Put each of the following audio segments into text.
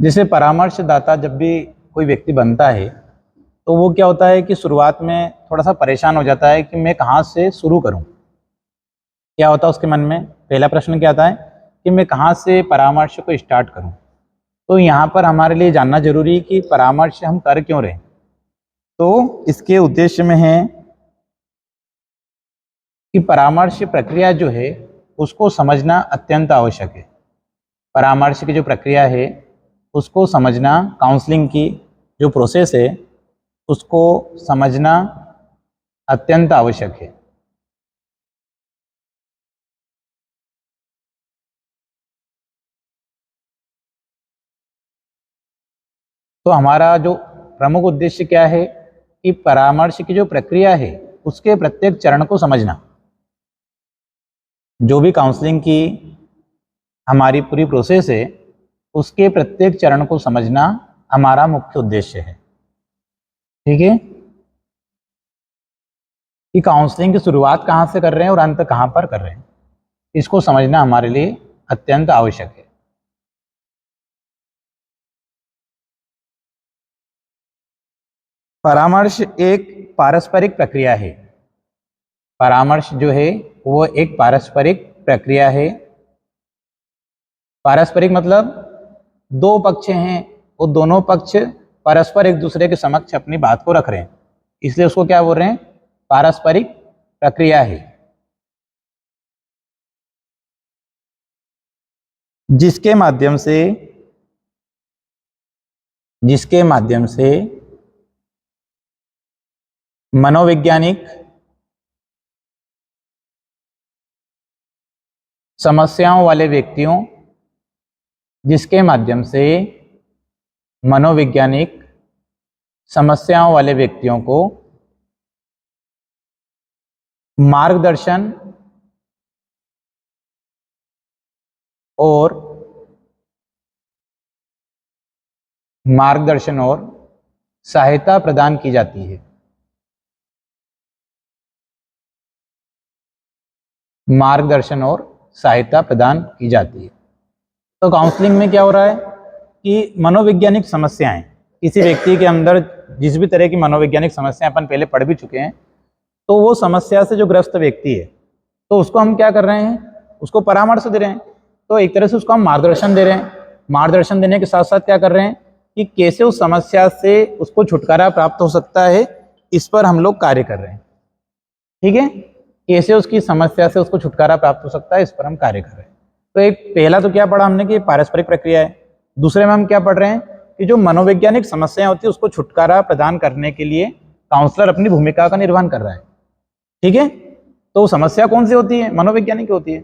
जैसे परामर्शदाता जब भी कोई व्यक्ति बनता है तो वो क्या होता है कि शुरुआत में थोड़ा सा परेशान हो जाता है कि मैं कहाँ से शुरू करूँ। क्या होता है उसके मन में, पहला प्रश्न क्या आता है कि मैं कहाँ से परामर्श को स्टार्ट करूँ। तो यहाँ पर हमारे लिए जानना जरूरी है कि परामर्श हम कर क्यों रहे हैं। तो इसके उद्देश्य में है कि परामर्श प्रक्रिया जो है उसको समझना अत्यंत आवश्यक है। परामर्श की जो प्रक्रिया है उसको समझना, काउंसलिंग की जो प्रोसेस है उसको समझना अत्यंत आवश्यक है। तो हमारा जो प्रमुख उद्देश्य क्या है कि परामर्श की जो प्रक्रिया है उसके प्रत्येक चरण को समझना। जो भी काउंसलिंग की हमारी पूरी प्रोसेस है उसके प्रत्येक चरण को समझना हमारा मुख्य उद्देश्य है। ठीक है, कि काउंसलिंग की शुरुआत कहाँ से कर रहे हैं और अंत कहाँ पर कर रहे हैं, इसको समझना हमारे लिए अत्यंत आवश्यक है। परामर्श एक पारस्परिक प्रक्रिया है। परामर्श जो है वो एक पारस्परिक प्रक्रिया है। पारस्परिक मतलब दो पक्ष हैं, वो दोनों पक्ष परस्पर एक दूसरे के समक्ष अपनी बात को रख रहे हैं, इसलिए उसको क्या बोल रहे हैं, पारस्परिक प्रक्रिया है। जिसके माध्यम से मनोवैज्ञानिक समस्याओं वाले व्यक्तियों जिसके माध्यम से मनोवैज्ञानिक समस्याओं वाले व्यक्तियों को मार्गदर्शन और सहायता प्रदान की जाती है। मार्गदर्शन और सहायता प्रदान की जाती है। तो काउंसलिंग में क्या हो रहा है कि मनोवैज्ञानिक समस्याएं, किसी व्यक्ति के अंदर जिस भी तरह की मनोवैज्ञानिक समस्याएं अपन पहले पढ़ भी चुके हैं, तो वो समस्या से जो ग्रस्त व्यक्ति है तो उसको हम क्या कर रहे हैं, उसको परामर्श दे रहे हैं। तो एक तरह से उसको हम मार्गदर्शन दे रहे हैं। मार्गदर्शन देने के साथ साथ क्या कर रहे हैं कि कैसे उस समस्या से उसको छुटकारा प्राप्त हो सकता है, इस पर हम लोग कार्य कर रहे हैं। ठीक है, कैसे उसकी समस्या से उसको छुटकारा प्राप्त हो सकता है, इस पर हम कार्य कर रहे हैं। तो एक पहला तो क्या पढ़ा हमने कि पारस्परिक प्रक्रिया है। दूसरे में हम क्या पढ़ रहे हैं कि जो मनोवैज्ञानिक समस्याएं होती है उसको छुटकारा प्रदान करने के लिए काउंसलर अपनी भूमिका का निर्वहन कर रहा है। ठीक है, तो समस्या कौन सी होती है, मनोवैज्ञानिक होती है।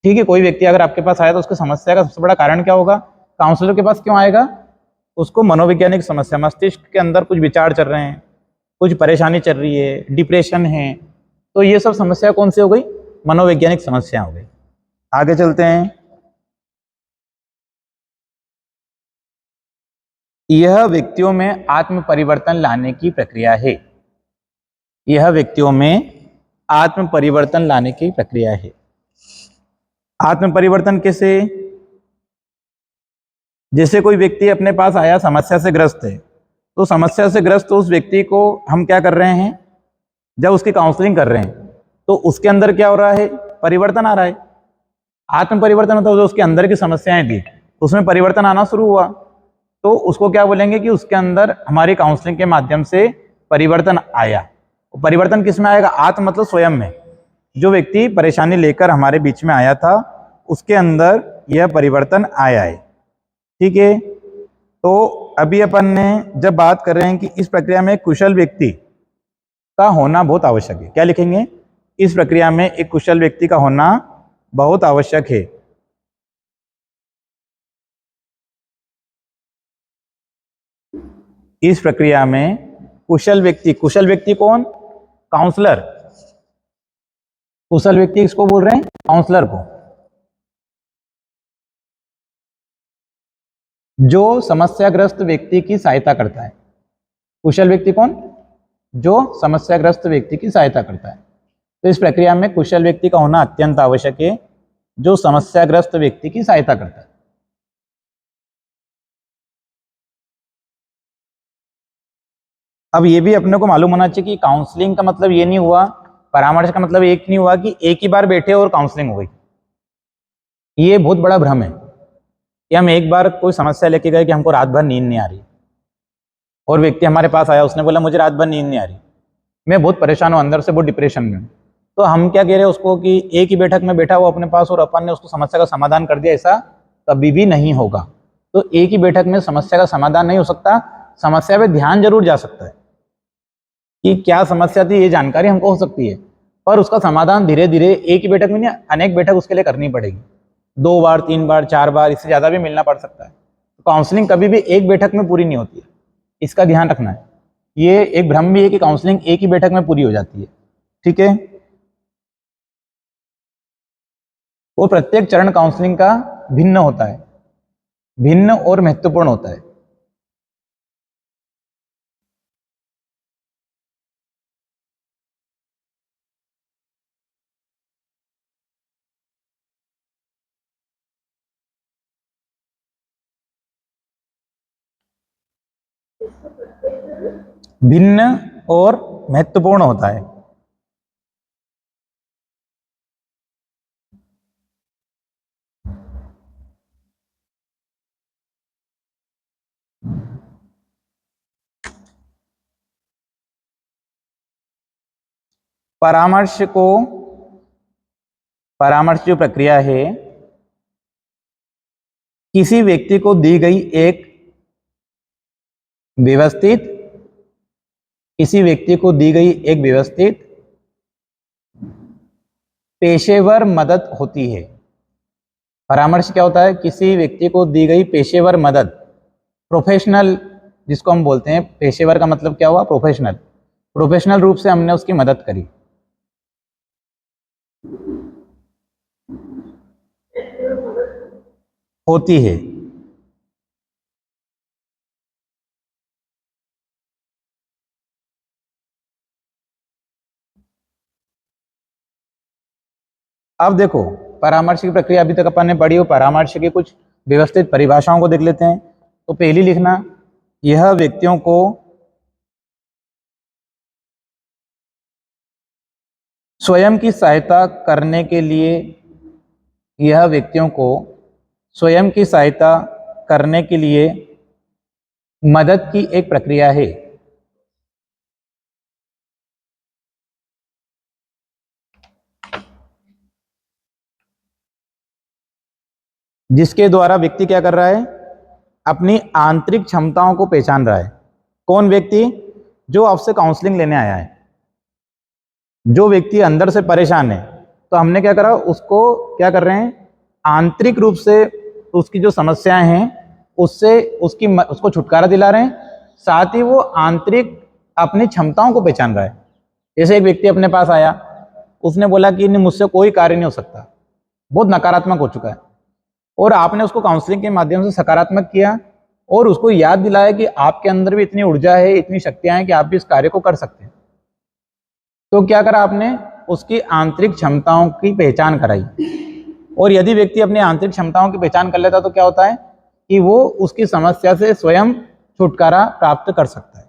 ठीक है, कोई व्यक्ति अगर आपके पास आया तो उसकी समस्या का सबसे बड़ा कारण क्या होगा, काउंसलर के पास क्यों आएगा, उसको मनोवैज्ञानिक समस्या, मस्तिष्क के अंदर कुछ विचार चल रहे हैं, कुछ परेशानी चल रही है, डिप्रेशन है, तो ये सब समस्या कौन सी हो गई, मनोवैज्ञानिक समस्या हो गई। आगे चलते हैं। यह व्यक्तियों में आत्म परिवर्तन लाने की प्रक्रिया है। यह व्यक्तियों में आत्म परिवर्तन लाने की प्रक्रिया है। आत्म परिवर्तन कैसे, जैसे कोई व्यक्ति अपने पास आया समस्या से ग्रस्त है, तो समस्या से ग्रस्त उस व्यक्ति को हम क्या कर रहे हैं, जब उसकी काउंसलिंग कर रहे हैं तो उसके अंदर क्या हो रहा है, परिवर्तन आ रहा है। आत्म परिवर्तन होता है जो उसके अंदर की समस्याएं थी उसमें परिवर्तन आना शुरू हुआ, तो उसको क्या बोलेंगे कि उसके अंदर हमारी काउंसलिंग के माध्यम से परिवर्तन आया। परिवर्तन किस में आएगा, आत्म मतलब स्वयं में, जो व्यक्ति परेशानी लेकर हमारे बीच में आया था उसके अंदर यह परिवर्तन आया है। ठीक है, तो अभी अपन ने जब बात कर रहे हैं कि इस प्रक्रिया में कुशल व्यक्ति का होना बहुत आवश्यक है, क्या लिखेंगे, इस प्रक्रिया में एक कुशल व्यक्ति का होना बहुत आवश्यक है। इस प्रक्रिया में कुशल व्यक्ति कौन, काउंसलर। कुशल व्यक्ति किसको बोल रहे हैं, काउंसलर को, जो समस्याग्रस्त व्यक्ति की सहायता करता है। कुशल व्यक्ति कौन, जो समस्याग्रस्त व्यक्ति की सहायता करता है। तो इस प्रक्रिया में कुशल व्यक्ति का होना अत्यंत आवश्यक है, जो समस्याग्रस्त व्यक्ति की सहायता करता है। अब ये भी अपने को मालूम होना चाहिए कि काउंसलिंग का मतलब ये नहीं हुआ, परामर्श का मतलब एक नहीं हुआ कि एक ही बार बैठे और काउंसलिंग हो गई। ये बहुत बड़ा भ्रम है कि हम एक बार कोई समस्या लेके गए कि हमको रात भर नींद नहीं आ रही, और व्यक्ति हमारे पास आया, उसने बोला मुझे रात भर नींद नहीं आ रही, मैं बहुत परेशान हूँ, अंदर से बहुत डिप्रेशन में हूँ, तो हम क्या कह रहे हैं उसको कि एक ही बैठक में बैठा वो अपने पास और अपन ने उसको समस्या का समाधान कर दिया, ऐसा कभी भी नहीं होगा। तो एक ही बैठक में समस्या का समाधान नहीं हो सकता, समस्या पे ध्यान जरूर जा सकता है कि क्या समस्या थी, ये जानकारी हमको हो सकती है, पर उसका समाधान धीरे धीरे एक ही बैठक में नहीं, अनेक बैठक उसके लिए करनी पड़ेगी, 2 बार 3 बार 4 बार, इससे ज़्यादा भी मिलना पड़ सकता है। तो काउंसलिंग कभी भी एक बैठक में पूरी नहीं होती है, इसका ध्यान रखना है। ये एक भ्रम भी है कि काउंसलिंग एक ही बैठक में पूरी हो जाती है, ठीक है। वो प्रत्येक चरण काउंसलिंग का भिन्न होता है, भिन्न और महत्वपूर्ण होता है। भिन्न और महत्वपूर्ण होता है। परामर्श जो प्रक्रिया है, किसी व्यक्ति को दी गई एक व्यवस्थित किसी व्यक्ति को दी गई एक व्यवस्थित पेशेवर मदद होती है। परामर्श क्या होता है? किसी व्यक्ति को दी गई पेशेवर मदद, प्रोफेशनल जिसको हम बोलते हैं, पेशेवर का मतलब क्या हुआ? प्रोफेशनल, प्रोफेशनल रूप से हमने उसकी मदद करी होती है। अब देखो, परामर्श की प्रक्रिया अभी तक अपन ने पढ़ी हो, परामर्श की कुछ व्यवस्थित परिभाषाओं को देख लेते हैं। तो पहली लिखना, यह व्यक्तियों को स्वयं की सहायता करने के लिए यह व्यक्तियों को स्वयं की सहायता करने के लिए मदद की एक प्रक्रिया है। जिसके द्वारा व्यक्ति क्या कर रहा है? अपनी आंतरिक क्षमताओं को पहचान रहा है। कौन व्यक्ति? जो आपसे काउंसलिंग लेने आया है, जो व्यक्ति अंदर से परेशान है, तो हमने क्या करा, उसको क्या कर रहे हैं, आंतरिक रूप से उसकी जो समस्याएं हैं उससे उसको छुटकारा दिला रहे हैं, साथ ही वो आंतरिक अपनी क्षमताओं को पहचान रहा है। जैसे एक व्यक्ति अपने पास आया, उसने बोला कि नहीं मुझसे कोई कार्य नहीं हो सकता, बहुत नकारात्मक हो चुका है, और आपने उसको काउंसलिंग के माध्यम से सकारात्मक किया और उसको याद दिलाया कि आपके अंदर भी इतनी ऊर्जा है, इतनी शक्तियां हैं कि आप भी इस कार्य को कर सकते हैं। तो क्या करा आपने? उसकी आंतरिक क्षमताओं की पहचान कराई। और यदि व्यक्ति अपनी आंतरिक क्षमताओं की पहचान कर लेता तो क्या होता है कि वो उसकी समस्या से स्वयं छुटकारा प्राप्त कर सकता है।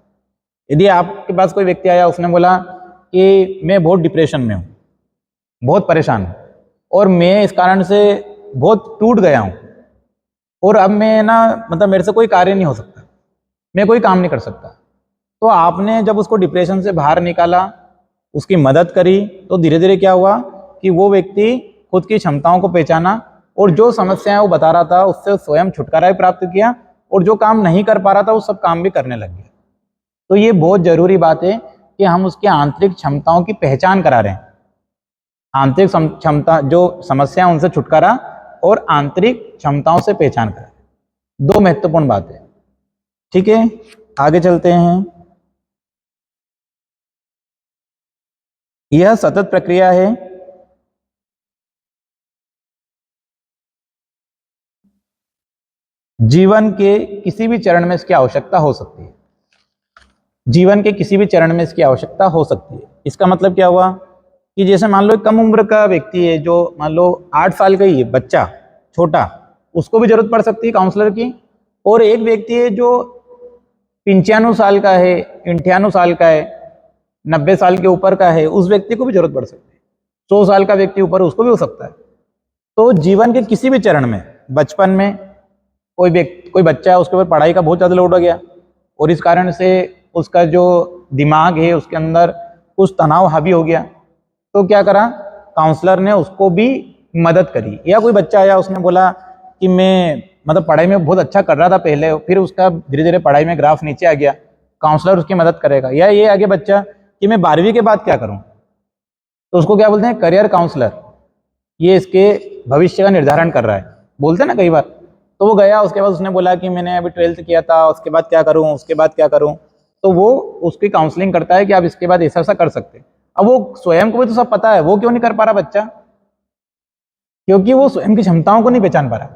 यदि आपके पास कोई व्यक्ति आया, उसने बोला कि मैं बहुत डिप्रेशन में हूँ, बहुत परेशान हूँ, और मैं इस कारण से बहुत टूट गया हूँ, और अब मैं ना, मतलब मेरे से कोई कार्य नहीं हो सकता, मैं कोई काम नहीं कर सकता, तो आपने जब उसको डिप्रेशन से बाहर निकाला, उसकी मदद करी, तो धीरे धीरे क्या हुआ कि वो व्यक्ति खुद की क्षमताओं को पहचाना और जो समस्याएं वो बता रहा था उससे स्वयं छुटकारा भी प्राप्त किया, और जो काम नहीं कर पा रहा था वो सब काम भी करने लग गया। तो ये बहुत जरूरी बात है कि हम उसकी आंतरिक क्षमताओं की पहचान करा रहे हैं। आंतरिक क्षमता, जो समस्या उनसे छुटकारा और आंतरिक क्षमताओं से पहचान करा, दो महत्वपूर्ण बात है। ठीक है, आगे चलते हैं। यह सतत प्रक्रिया है। जीवन के किसी भी चरण में इसकी आवश्यकता हो सकती है। जीवन के किसी भी चरण में इसकी आवश्यकता हो सकती है। इसका मतलब क्या हुआ कि जैसे मान लो एक कम उम्र का व्यक्ति है, जो मान लो 8 साल का ही है बच्चा, छोटा, उसको भी जरूरत पड़ सकती है काउंसलर की। और एक व्यक्ति है जो 95 साल का है, 98 साल का है, 90 साल के ऊपर का है, उस व्यक्ति को भी जरूरत पड़ सकती है। 100 साल का व्यक्ति ऊपर उसको भी हो सकता है। तो जीवन के किसी भी चरण में, बचपन में कोई बच्चा है, उसके ऊपर पढ़ाई का बहुत ज़्यादा लोड हो गया और इस कारण से उसका जो दिमाग है उसके अंदर कुछ तनाव हावी हो गया, तो क्या करा, काउंसलर ने उसको भी मदद करी। या कोई बच्चा आया, उसने बोला कि मैं मतलब पढ़ाई में बहुत अच्छा कर रहा था पहले, फिर उसका धीरे धीरे पढ़ाई में ग्राफ नीचे आ गया, काउंसलर उसकी मदद करेगा। या ये आगे बच्चा कि मैं 12वीं के बाद क्या करूं, तो उसको क्या बोलते हैं, करियर काउंसलर। ये इसके भविष्य का निर्धारण कर रहा है, बोलते हैं ना कई बार। तो वो गया, उसके बाद उसने बोला कि मैंने अभी 12th किया था, उसके बाद क्या करूं, उसके बाद क्या करूं। तो वो उसकी काउंसलिंग करता है कि आप इसके बाद ऐसा ऐसा कर सकते हैं। अब वो स्वयं को भी तो सब पता है, वो क्यों नहीं कर पा रहा बच्चा, क्योंकि वो स्वयं की क्षमताओं को नहीं पहचान पा रहा।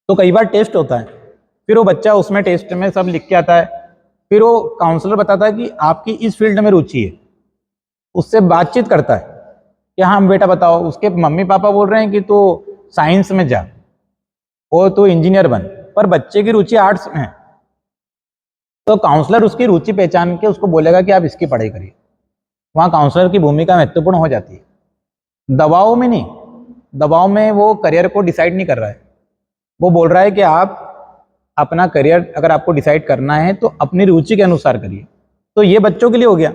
तो कई बार टेस्ट होता है, फिर वो बच्चा उसमें टेस्ट में सब लिख के आता है, फिर वो काउंसलर बताता है कि आपकी इस फील्ड में रुचि है, उससे बातचीत करता है कि हाँ बेटा बताओ। उसके मम्मी पापा बोल रहे हैं कि तू साइंस में जा और तू इंजीनियर बन, पर बच्चे की रुचि आर्ट्स में है, तो काउंसलर उसकी रुचि पहचान के उसको बोलेगा कि आप इसकी पढ़ाई करिए। वहाँ काउंसलर की भूमिका महत्वपूर्ण हो जाती है। दबाव में नहीं, दबाव में वो करियर को डिसाइड नहीं कर रहा है, वो बोल रहा है कि आप अपना करियर अगर आपको डिसाइड करना है तो अपनी रुचि के अनुसार करिए। तो ये बच्चों के लिए हो गया।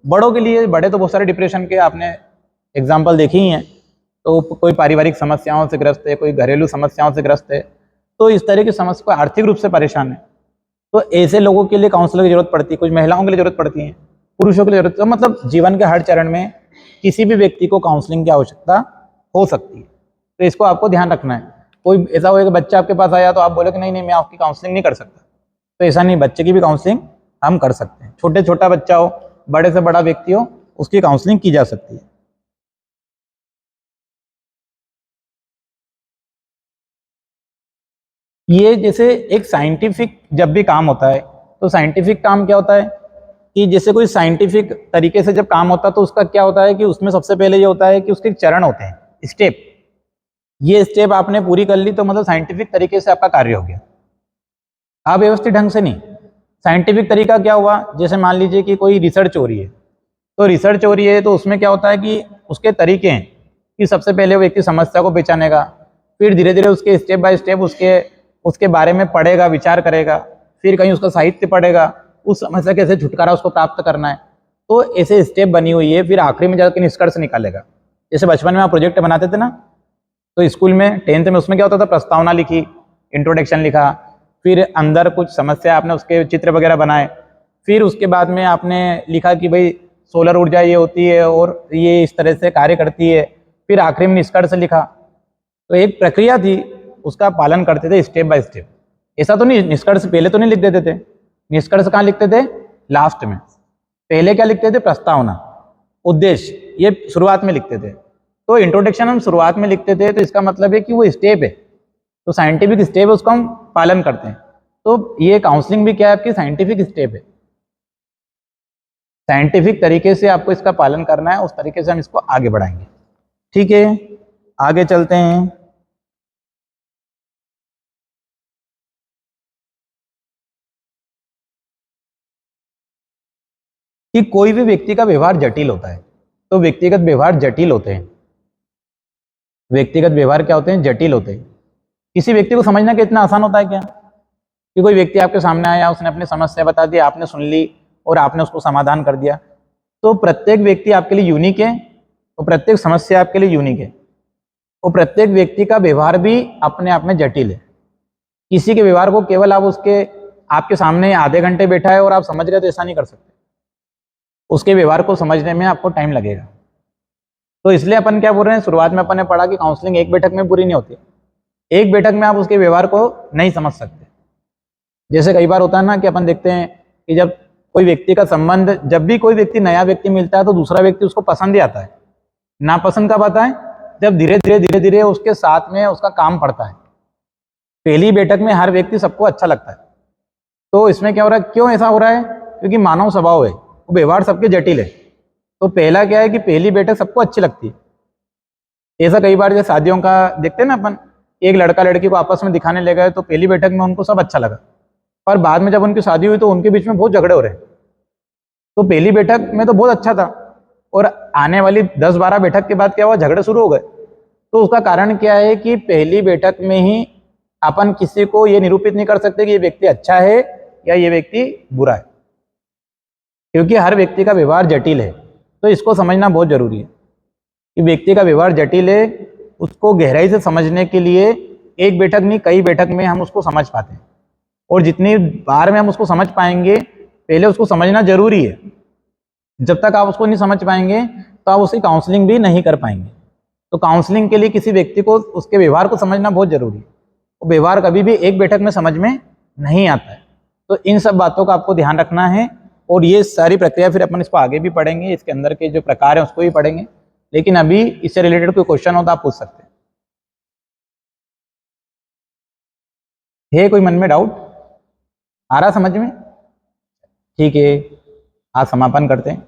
बड़ों के लिए, बड़े तो बहुत सारे डिप्रेशन के आपने एग्जाम्पल देखे ही हैं। तो कोई पारिवारिक समस्याओं से ग्रस्त है, कोई घरेलू समस्याओं से ग्रस्त है, तो इस तरह की समस्या, को आर्थिक रूप से परेशान है, तो ऐसे लोगों के लिए काउंसलर की जरूरत पड़ती है। कुछ महिलाओं के लिए जरूरत पड़ती है, पुरुषों के लिए जरूरत, तो मतलब जीवन के हर चरण में किसी भी व्यक्ति को काउंसलिंग की आवश्यकता हो सकती है। तो इसको आपको ध्यान रखना है। कोई ऐसा होगा कि बच्चा आपके पास आया तो आप बोले कि नहीं नहीं मैं आपकी काउंसलिंग नहीं कर सकता, तो ऐसा नहीं, बच्चे की भी काउंसलिंग हम कर सकते हैं। छोटा बच्चा हो, बड़े से बड़ा व्यक्ति हो, उसकी काउंसलिंग की जा सकती है। ये जैसे एक साइंटिफिक जब भी काम होता है, तो साइंटिफिक काम क्या होता है कि जैसे कोई साइंटिफिक तरीके से जब काम होता है तो उसका क्या होता है कि उसमें सबसे पहले ये होता है कि उसके चरण होते हैं, स्टेप। ये स्टेप आपने पूरी कर ली तो मतलब साइंटिफिक तरीके से आपका कार्य हो गया। आप व्यवस्थित ढंग से नहीं। साइंटिफिक तरीका क्या हुआ, जैसे मान लीजिए कि कोई रिसर्च हो रही है, तो रिसर्च हो रही है तो उसमें क्या होता है कि उसके तरीके हैं कि सबसे पहले वो व्यक्ति समस्या को पहचानेगा, फिर धीरे धीरे उसके स्टेप बाय स्टेप उसके उसके बारे में पढ़ेगा, विचार करेगा, फिर कहीं उसका साहित्य पढ़ेगा, उस समस्या कैसे छुटकारा उसको प्राप्त करना है। तो ऐसे स्टेप बनी हुई है, फिर आखिरी में जाकर निष्कर्ष निकालेगा। जैसे बचपन में आप प्रोजेक्ट बनाते थे ना, तो स्कूल में 10th में उसमें क्या होता था, प्रस्तावना लिखी, इंट्रोडक्शन लिखा, फिर अंदर कुछ समस्या आपने उसके चित्र वगैरह बनाए, फिर उसके बाद में आपने लिखा कि भाई सोलर ऊर्जा ये होती है और ये इस तरह से कार्य करती है, फिर आखिरी में निष्कर्ष लिखा। तो एक प्रक्रिया थी, उसका पालन करते थे स्टेप बाय स्टेप। ऐसा तो नहीं निष्कर्ष पहले तो नहीं लिख देते थे, निष्कर्ष कहाँ लिखते थे, लास्ट में। पहले क्या लिखते थे, प्रस्तावना, उद्देश्य, ये शुरुआत में लिखते थे। तो इंट्रोडक्शन हम शुरुआत में लिखते थे, तो इसका मतलब है कि वो स्टेप है, तो साइंटिफिक स्टेप है, उसको हम पालन करते हैं। तो ये काउंसलिंग भी क्या है, आपकी साइंटिफिक स्टेप है। साइंटिफिक तरीके से आपको इसका पालन करना है, उस तरीके से हम इसको आगे बढ़ाएंगे। ठीक है, आगे चलते हैं। कि कोई भी व्यक्ति का व्यवहार जटिल होता है, तो व्यक्तिगत व्यवहार जटिल होते हैं। व्यक्तिगत व्यवहार क्या होते हैं, जटिल होते हैं। किसी व्यक्ति को समझना कितना आसान होता है क्या, कि कोई व्यक्ति आपके सामने आया, उसने अपनी समस्या बता दी, आपने सुन ली और आपने उसको समाधान कर दिया। तो प्रत्येक व्यक्ति आपके लिए यूनिक है और प्रत्येक समस्या आपके लिए यूनिक है, और प्रत्येक व्यक्ति का व्यवहार भी अपने आप में जटिल है। किसी के व्यवहार को केवल आप उसके आपके सामने आधे घंटे बैठा है और आप समझ गए, तो ऐसा नहीं कर सकते। उसके व्यवहार को समझने में आपको टाइम लगेगा। तो इसलिए अपन क्या बोल रहे हैं, शुरुआत में अपन ने पढ़ा कि काउंसलिंग एक बैठक में पूरी नहीं होती। एक बैठक में आप उसके व्यवहार को नहीं समझ सकते। जैसे कई बार होता है ना कि अपन देखते हैं कि जब कोई व्यक्ति का संबंध, जब भी कोई व्यक्ति नया व्यक्ति मिलता है तो दूसरा व्यक्ति उसको पसंद ही आता है। नापसंद कब आता है, जब धीरे धीरे उसके साथ में उसका काम पड़ता है। पहली बैठक में हर व्यक्ति सबको अच्छा लगता है। तो इसमें क्या हो रहा है, क्यों ऐसा हो रहा है, क्योंकि मानव स्वभाव है, वो व्यवहार सबके जटिल है। तो पहला क्या है कि पहली बैठक सबको अच्छी लगती है। ऐसा कई बार जैसे शादियों का देखते हैं ना अपन, एक लड़का लड़की को आपस में दिखाने ले गए तो पहली बैठक में उनको सब अच्छा लगा, पर बाद में जब उनकी शादी हुई तो उनके बीच में बहुत झगड़े हो रहे हैं। तो पहली बैठक में तो बहुत अच्छा था, और आने वाली 10-12 बैठक के बाद क्या हुआ, झगड़े शुरू हो गए। तो उसका कारण क्या है कि पहली बैठक में ही अपन किसी को ये निरूपित नहीं कर सकते कि ये व्यक्ति अच्छा है या ये व्यक्ति बुरा है, क्योंकि हर व्यक्ति का व्यवहार जटिल है। तो इसको समझना बहुत जरूरी है कि व्यक्ति का व्यवहार जटिल है, उसको गहराई से समझने के लिए एक बैठक नहीं कई बैठक में हम उसको समझ पाते हैं, और जितनी बार में हम उसको समझ पाएंगे, पहले उसको समझना जरूरी है। जब तक आप उसको नहीं समझ पाएंगे तो आप उसकी काउंसलिंग भी नहीं कर पाएंगे। तो काउंसलिंग के लिए किसी व्यक्ति को उसके व्यवहार को समझना बहुत जरूरी है, और व्यवहार कभी भी एक बैठक में समझ में नहीं आता है। तो इन सब बातों का आपको ध्यान रखना है, और ये सारी प्रक्रिया फिर अपन इसको आगे भी पढ़ेंगे, इसके अंदर के जो प्रकार हैं उसको भी पढ़ेंगे। लेकिन अभी इससे रिलेटेड कोई क्वेश्चन हो तो आप पूछ सकते हैं। है कोई मन में डाउट आ रहा समझ में? ठीक है, आज समापन करते हैं।